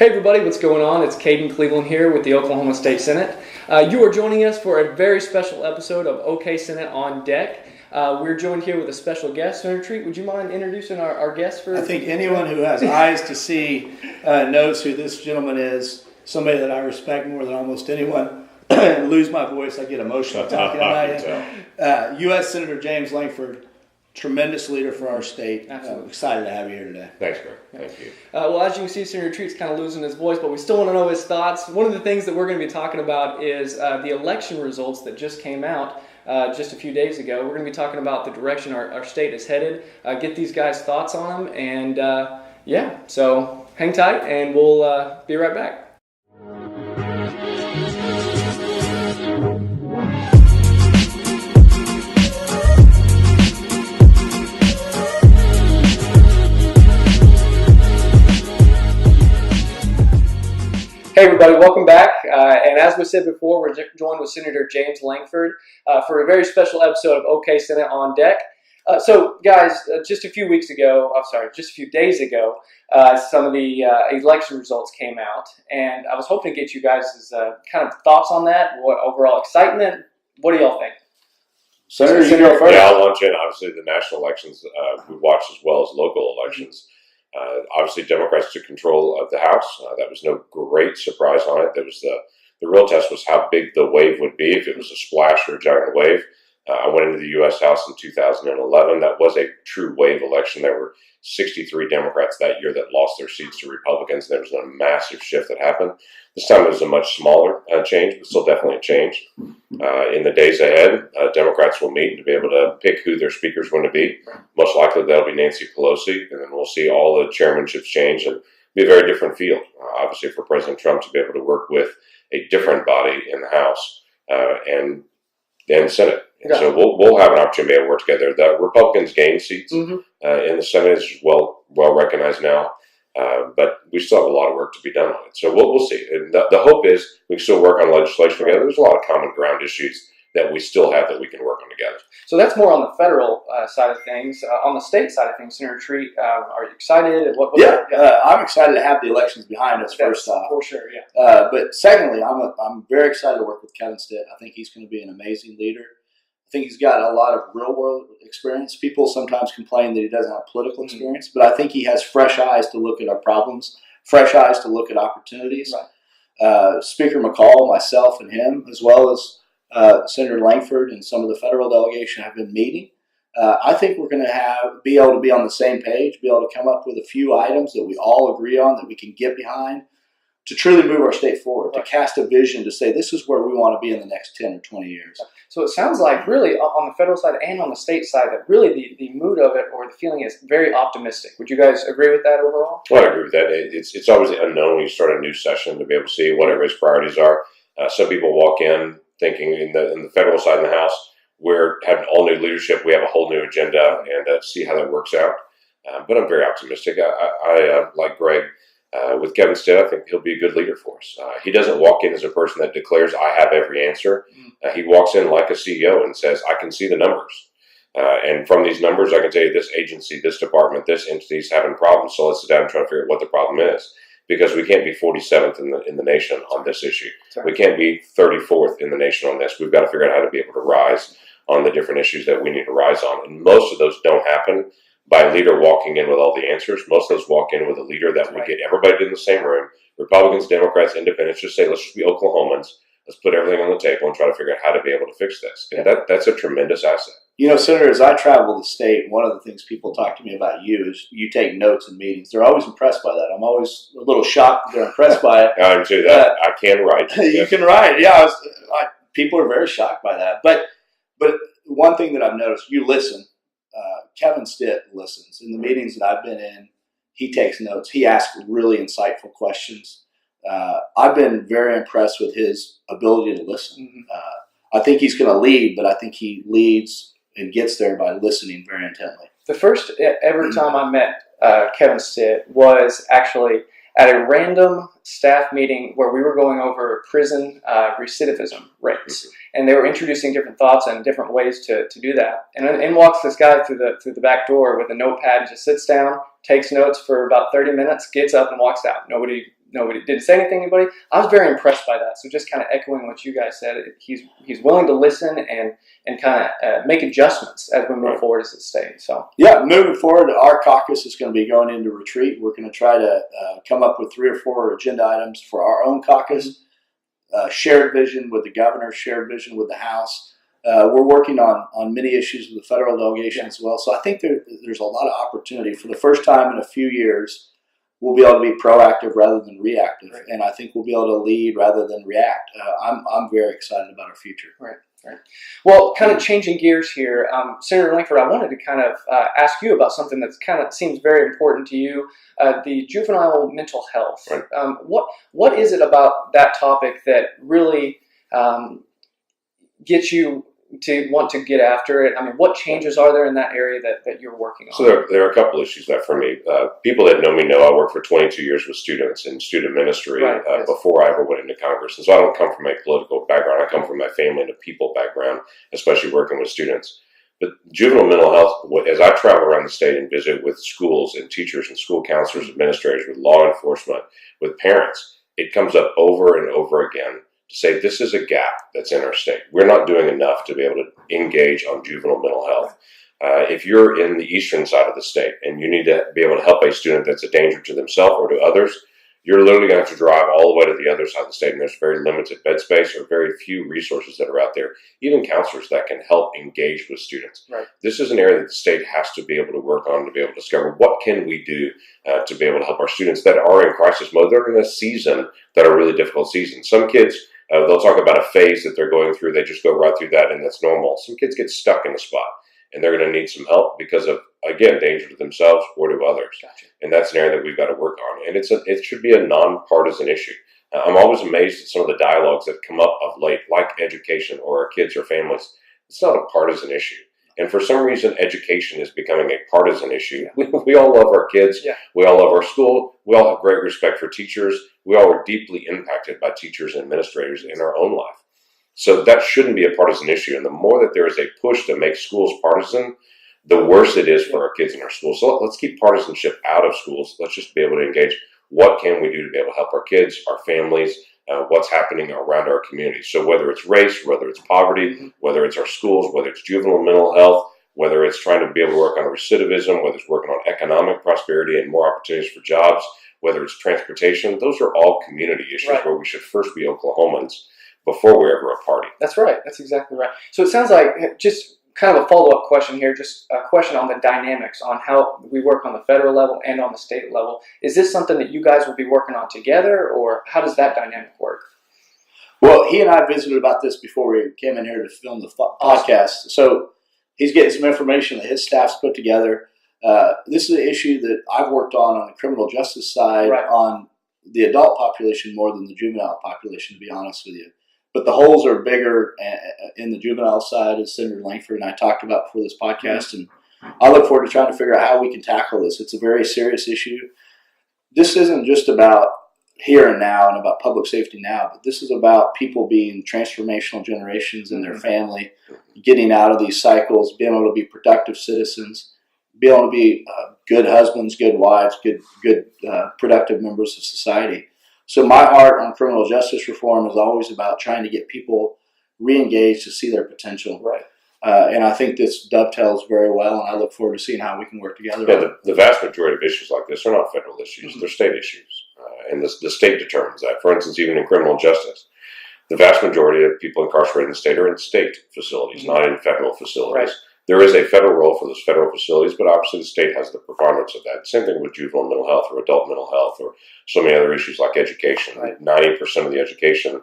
Hey everybody, what's going on? It's Caden Cleveland here with the Oklahoma State Senate. You are joining us for a very special episode of OK Senate on Deck. We're joined here with a special guest. Senator Treat, would you mind introducing our guest? I think anyone who has eyes to see knows who this gentleman is, somebody that I respect more than almost anyone. Lose my voice, I get emotional talking about you. U.S. Senator James Lankford, tremendous leader for our state. Excited to have you here today. Thanks, Greg. Thank you. Well, as you can see, Senator Treat's kind of losing his voice, but we still want to know his thoughts. One of the things that we're going to be talking about is the election results that just came out just a few days ago. We're going to be talking about the direction our state is headed, get these guys' thoughts on them, and so hang tight, and we'll be right back. Hey everybody, welcome back. And as we said before, we're joined with Senator James Lankford for a very special episode of OK Senate on Deck. So guys, just a few days ago, some of the election results came out, and I was hoping to get you guys' kind of thoughts on that. What overall excitement? What do y'all think? Senator, you go first. Yeah, I'll launch in. Obviously, the national elections we watched as well as local elections. Obviously, Democrats took control of the House. That was no great surprise on it. There was the real test was how big the wave would be, if it was a splash or a giant wave. I went into the U.S. House in 2011. That was a true wave election. There were 63 Democrats that year that lost their seats to Republicans. There was a massive shift that happened. This time it was a much smaller change, but still definitely a change. In the days ahead, Democrats will meet to be able to pick who their speaker is going to be. Most likely that'll be Nancy Pelosi, and then we'll see all the chairmanships change and be a very different field. Obviously, for President Trump to be able to work with a different body in the House and the Senate. And so we'll have an opportunity to work together. The Republicans gained seats in the Senate, is well recognized now. But we still have a lot of work to be done on it. So we'll see. And the hope is we can still work on legislation together. There's a lot of common ground issues that we still have that we can work on together. So that's more on the federal side of things. On the state side of things, Senator Treat, are you excited? I'm excited to have the elections behind us, first off. For sure, yeah. But secondly, I'm very excited to work with Kevin Stitt. I think he's going to be an amazing leader. I think he's got a lot of real-world experience. People sometimes complain that he doesn't have political experience, but I think he has fresh eyes to look at our problems, fresh eyes to look at opportunities. Right. Speaker McCall, myself, and him, as well as Senator Lankford and some of the federal delegation have been meeting. I think we're going to be able to be on the same page, be able to come up with a few items that we all agree on, that we can get behind, to truly move our state forward, to cast a vision to say this is where we want to be in the next 10 or 20 years. So it sounds like really on the federal side and on the state side that really the mood of it or the feeling is very optimistic. Would you guys agree with that overall? Well, I agree with that. It's always unknown when you start a new session to be able to see what everybody's priorities are. Some people walk in thinking in the federal side of the House, we're having all new leadership, we have a whole new agenda, and see how that works out. But I'm very optimistic. I like Greg. With Kevin Stitt, I think he'll be a good leader for us. He doesn't walk in as a person that declares, I have every answer. He walks in like a CEO and says, I can see the numbers. And from these numbers, I can tell you this agency, this department, this entity is having problems. So let's sit down and try to figure out what the problem is. Because we can't be 47th in the nation on this issue. We can't be 34th in the nation on this. We've got to figure out how to be able to rise on the different issues that we need to rise on. And most of those don't happen by a leader walking in with all the answers. Most of those walk in with a leader that would get everybody in the same room. Republicans, Democrats, Independents, just say, let's just be Oklahomans. Let's put everything on the table and try to figure out how to be able to fix this. And that's a tremendous asset. You know, Senator, as I travel the state, one of the things people talk to me about you is you take notes in meetings. They're always impressed by that. I'm always a little shocked that they're impressed by it. I'm too. That I can write. You can write. Yeah, people are very shocked by that. But one thing that I've noticed, you listen. Kevin Stitt listens. In the meetings that I've been in, he takes notes. He asks really insightful questions. I've been very impressed with his ability to listen. I think he's going to lead, but I think he leads and gets there by listening very intently. The first ever time I met Kevin Stitt was actually at a random staff meeting where we were going over prison recidivism rates. And they were introducing different thoughts and different ways to do that. And in walks this guy through the back door with a notepad, just sits down, takes notes for about 30 minutes, gets up and walks out. Nobody nobody didn't say anything to anybody. I was very impressed by that. So just kind of echoing what you guys said, he's willing to listen and kind of make adjustments as we move forward as a state. So yeah, moving forward, our caucus is going to be going into retreat. We're going to try to come up with 3 or 4 agenda items for our own caucus. Shared vision with the governor, shared vision with the House. We're working on many issues with the federal delegation as well. So I think there's a lot of opportunity. For the first time in a few years, we'll be able to be proactive rather than reactive. Right. And I think we'll be able to lead rather than react. I'm very excited about our future. Right. Right. Well, kind of changing gears here, Senator Lankford, I wanted to kind of ask you about something that's kind of seems very important to you, the juvenile mental health. Right. What is it about that topic that really gets you to want to get after it? I mean, what changes are there in that area that you're working on? So there are a couple issues that for me. People that know me know I worked for 22 years with students in student ministry before I ever went into Congress. And so I don't come from a political background. I come from my family and a people background, especially working with students. But juvenile mental health, as I travel around the state and visit with schools and teachers and school counselors, administrators, with law enforcement, with parents, it comes up over and over again to say this is a gap that's in our state. We're not doing enough to be able to engage on juvenile mental health. If you're in the eastern side of the state and you need to be able to help a student that's a danger to themselves or to others, you're literally going to have to drive all the way to the other side of the state, and there's very limited bed space or very few resources that are out there, even counselors that can help engage with students. Right. This is an area that the state has to be able to work on to be able to discover what can we do to be able to help our students that are in crisis mode. They're in a season that are really difficult seasons. Some kids, they'll talk about a phase that they're going through. They just go right through that, and that's normal. Some kids get stuck in a spot, and they're going to need some help because of, again, danger to themselves or to others. Gotcha. And that's an area that we've got to work on. And it should be a nonpartisan issue. I'm always amazed at some of the dialogues that come up of late, like education or our kids or families. It's not a partisan issue. And for some reason, education is becoming a partisan issue. We all love our kids. Yeah. We all love our school. We all have great respect for teachers. We all are deeply impacted by teachers and administrators in our own life. So that shouldn't be a partisan issue. And the more that there is a push to make schools partisan, the worse it is for our kids in our schools. So let's keep partisanship out of schools. Let's just be able to engage. What can we do to be able to help our kids, our families, what's happening around our community? So whether it's race, whether it's poverty, whether it's our schools, whether it's juvenile mental health, whether it's trying to be able to work on recidivism, whether it's working on economic prosperity and more opportunities for jobs, whether it's transportation, those are all community issues where we should first be Oklahomans before we're ever a party. That's right. That's exactly right. So it sounds like, just kind of a follow-up question here, just a question on the dynamics on how we work on the federal level and on the state level. Is this something that you guys will be working on together, or how does that dynamic work? Well, he and I visited about this before we came in here to film the podcast. So he's getting some information that his staff's put together. This is an issue that I've worked on the criminal justice side, on the adult population more than the juvenile population, to be honest with you. But the holes are bigger in the juvenile side, as Senator Lankford and I talked about before this podcast. And I look forward to trying to figure out how we can tackle this. It's a very serious issue. This isn't just about here and now and about public safety now, but this is about people being transformational generations in their family, getting out of these cycles, being able to be productive citizens, being able to be good husbands, good wives, good productive members of society. So my heart on criminal justice reform is always about trying to get people re-engaged to see their potential. Right. And I think this dovetails very well, and I look forward to seeing how we can work together. Yeah, the vast majority of issues like this are not federal issues. They're state issues. And the state determines that. For instance, even in criminal justice, the vast majority of people incarcerated in the state are in state facilities, not in federal facilities. Right. There is a federal role for those federal facilities, but obviously the state has the preponderance of that. Same thing with juvenile mental health or adult mental health or so many other issues like education. Right. 90% of the education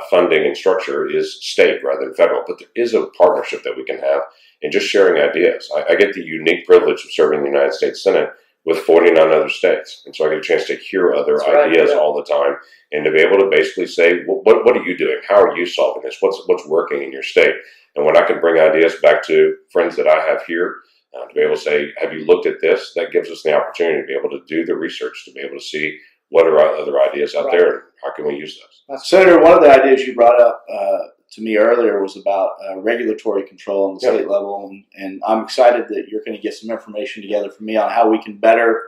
funding and structure is state rather than federal, but there is a partnership that we can have in just sharing ideas. I get the unique privilege of serving the United States Senate with 49 other states, and so I get a chance to hear other ideas all the time and to be able to basically say, well, what are you doing? How are you solving this? What's working in your state? And when I can bring ideas back to friends that I have here, to be able to say, have you looked at this? That gives us the opportunity to be able to do the research, to be able to see what are other ideas out there and how can we use those. Senator, one of the ideas you brought up to me earlier was about regulatory control on the state level. And I'm excited that you're going to get some information together for me on how we can better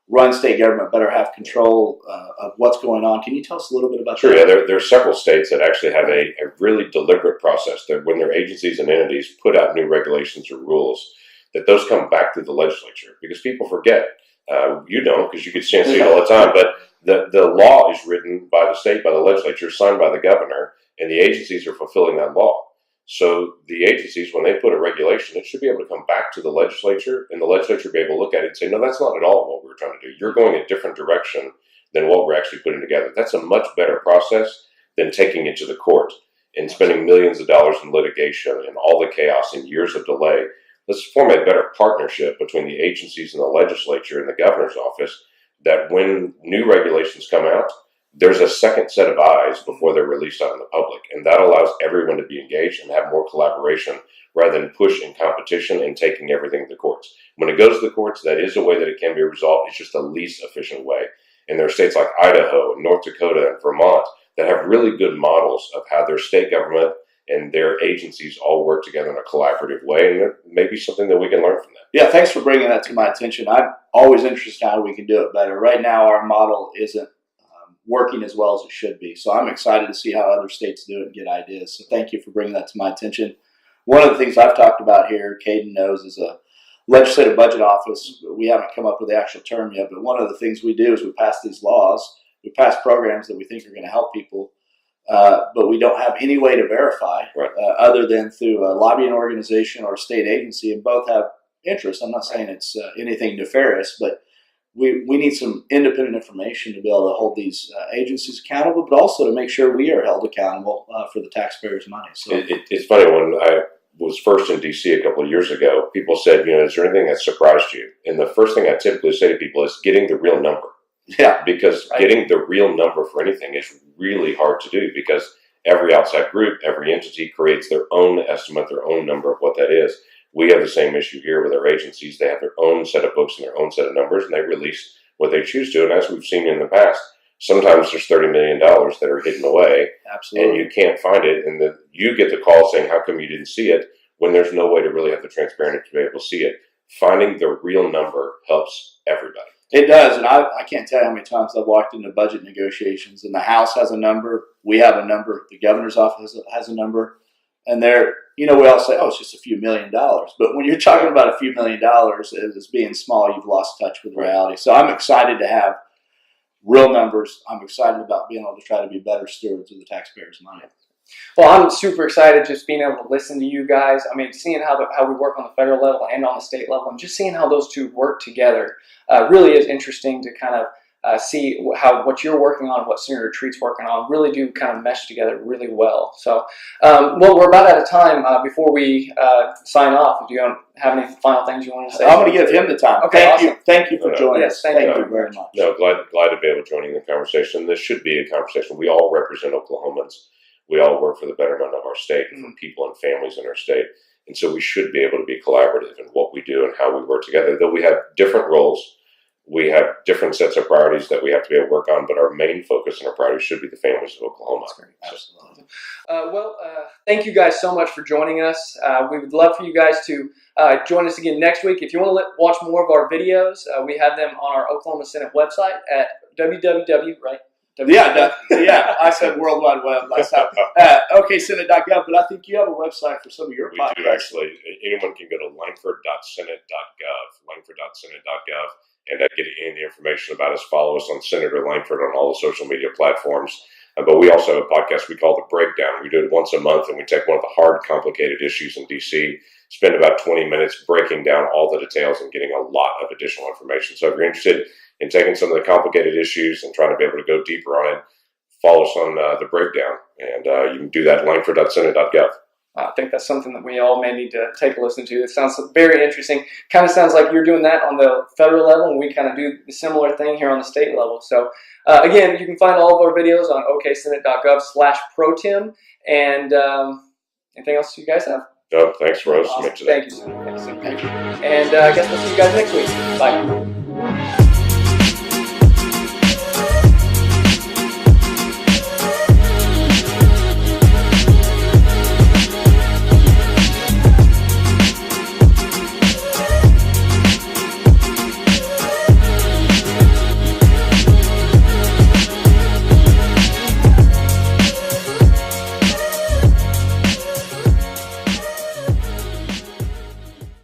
run state government better have control of what's going on. Can you tell us a little bit about Sure, that? yeah, there are several states that actually have a really deliberate process that when their agencies and entities put out new regulations or rules, that those come back through the legislature, because people forget. You don't, because you can see it all the time, but the law is written by the state, by the legislature, signed by the governor, and the agencies are fulfilling that law. So the agencies, when they put a regulation, it should be able to come back to the legislature, and the legislature be able to look at it and say, no, that's not at all what we were trying to do. You're going a different direction than what we're actually putting together. That's a much better process than taking it to the court and spending millions of dollars in litigation and all the chaos and years of delay. Let's form a better partnership between the agencies and the legislature and the governor's office, that when new regulations come out, there's a second set of eyes before they're released out in the public. And that allows everyone to be engaged and have more collaboration rather than push and competition and taking everything to the courts. When it goes to the courts, that is a way that it can be resolved. It's just the least efficient way. And there are states like Idaho and North Dakota and Vermont that have really good models of how their state government and their agencies all work together in a collaborative way, and there may be something that we can learn from that. Yeah, thanks for bringing that to my attention. I'm always interested in how we can do it better. Right now, our model isn't working as well as it should be, so I'm excited to see how other states do it and get ideas. So thank you for bringing that to my attention. One of the things I've talked about here, Caden knows, is a legislative budget office. We haven't come up with the actual term yet, but one of the things we do is we pass these laws, we pass programs that we think are going to help people, but we don't have any way to verify other than through a lobbying organization or a state agency, and both have interest. I'm not saying it's anything nefarious, but we need some independent information to be able to hold these agencies accountable, but also to make sure we are held accountable for the taxpayers' money. So it's funny, when I was first in D.C. a couple of years ago, people said, is there anything that surprised you? And the first thing I typically say to people is getting the real number. Yeah, because getting the real number for anything is really hard to do, because every outside group, every entity creates their own estimate, their own number of what that is. We have the same issue here with our agencies. They have their own set of books and their own set of numbers, and they release what they choose to. And as we've seen in the past, sometimes there's $30 million that are hidden away. Absolutely. And you can't find it. And you get the call saying, how come you didn't see it, when there's no way to really have the transparency to be able to see it. Finding the real number helps everybody. It does, and I can't tell you how many times I've walked into budget negotiations, and the House has a number, we have a number, the governor's office has a number, and we all say, oh, it's just a few $1 million. But when you're talking about a few $1 million as being small, you've lost touch with reality. So I'm excited to have real numbers. I'm excited about being able to try to be better stewards of the taxpayers' money. Well, I'm super excited just being able to listen to you guys. I mean, seeing how we work on the federal level and on the state level, and just seeing how those two work together really is interesting to kind of see how what you're working on, what Senator Treat's working on, really do kind of mesh together really well. So, well, we're about out of time. Before we sign off, do you have any final things you want to say? I'm going to give him the time. Okay, awesome. Thank you for joining us. Thank you very much. No, glad to be able to join in the conversation. This should be a conversation. We all represent Oklahomans. We all work for the betterment of our state and for people and families in our state. And so we should be able to be collaborative in what we do and how we work together. Though we have different roles, we have different sets of priorities that we have to be able to work on, but our main focus and our priorities should be the families of Oklahoma. That's great. Absolutely. Thank you guys so much for joining us. We would love for you guys to join us again next week. If you want to watch more of our videos, we have them on our Oklahoma Senate website at www. Yeah, I said World Wide Web last time. OKSenate.gov, but I think you have a website for some of your podcasts. We do, actually. Anyone can go to Lankford.senate.gov and get any information about us. Follow us on Senator Lankford on all the social media platforms. But we also have a podcast we call The Breakdown. We do it once a month, and we take one of the hard, complicated issues in D.C., spend about 20 minutes breaking down all the details and getting a lot of additional information. So if you're interested in taking some of the complicated issues and trying to be able to go deeper on it, follow us on The Breakdown. And you can do that at Lankford.senate.gov. I think that's something that we all may need to take a listen to. It sounds very interesting. Kind of sounds like you're doing that on the federal level, and we kind of do a similar thing here on the state level. So, again, you can find all of our videos on oksenate.gov/protem. And anything else you guys have? No, thanks for hosting me today. Thank you, sir. Thank you. And I guess we'll see you guys next week. Bye.